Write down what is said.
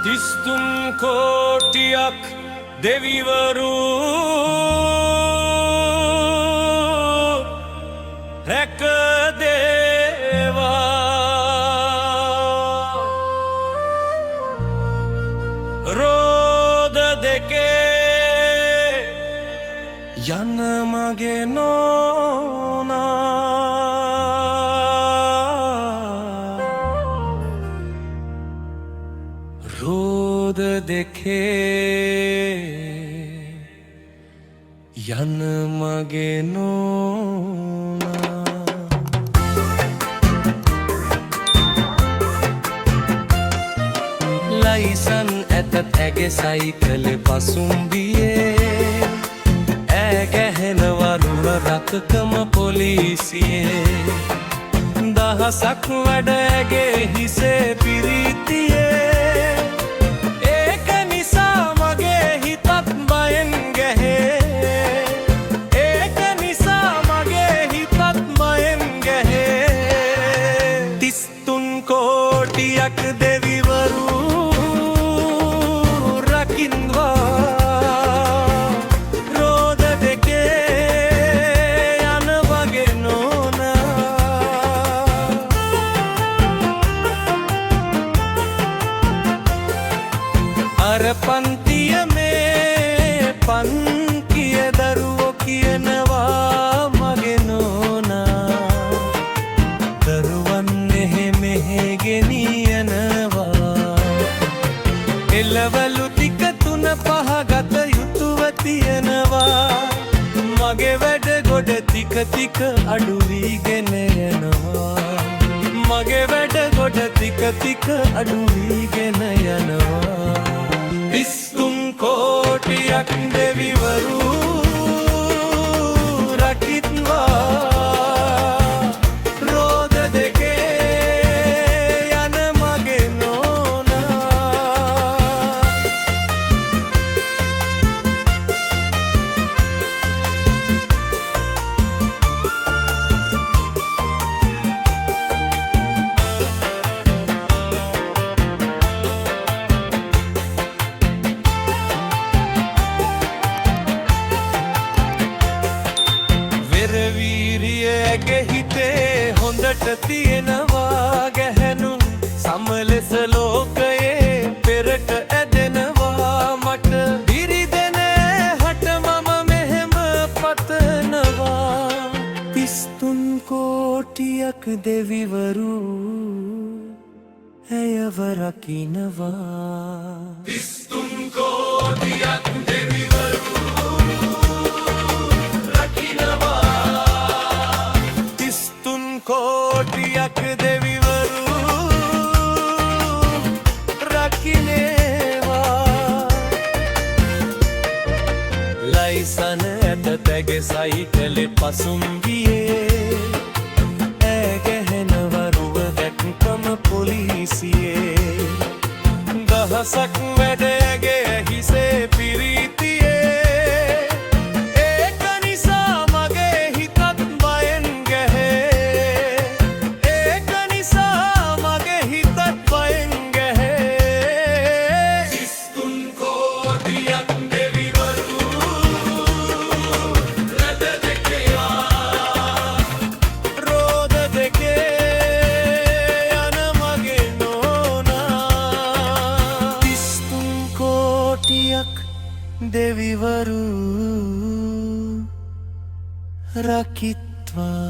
තිස්තුන් කෝටියක් දෙවිවරු රැකදේවා. රෝද දෙකේ යන මගේ නෝනා රෝද දෙකේ යන මගේ නෝනා. ලයිසන් ඇත ඇගේ සයිකල පසුම්බියේ ඈ ගැහෙනවරුව රකකම පොලිසියේ දහසක් වැඩ ඇගේ හිසේ පිරිතියේ ඒක නිසා මගේ හිතත් බයෙන් ගැහේ. ඒක නිසා මගේ හිතත් බයෙන් ගැහේ. 33 කෝටියක් දෙවිවරු පන්තිය මේ පන්කිය දරුවෝ කියනවා මගේ නෝනා. දරුවන් එහෙ මෙහෙ ගෙනියනවා. එළවලු ටික 3-5 ගත යුතුව තියෙනවා. මගේ වැඩ ගොඩ ටික ටික අඩු වීගෙන යනවා. මගේ වැඩ ගොඩ ටික ටික අඩු වීගෙන යනවා. 33 කෝටියක් දෙවිවරු රකිත්වා. රෝද දෙකේ යන මගේ නෝනා. වීරියගේ හිතේ හොඳට තියෙනවා. ගැහැණු සමලෙස ලෝකයේ පෙරට ඇදෙනවා. මට බිරිදෙන හට මම මෙහෙම පතනවා. 33 කෝටියක් දෙවිවරු ඇයව රකින්නවා. 33 කෝටියක් දෙවිවරු කෝටියක් දෙවිවරු රකින්නේවා. ලයිසන් ඇත තැගේ සයිකලේ පසුම්බියේ ඈ ගැහෙනවරුව දැක්කම පොලිසියේ දහසක් වැඩ ඇගේ හිසේ පිරිතියේ දෙවිවරු රකිත්වා.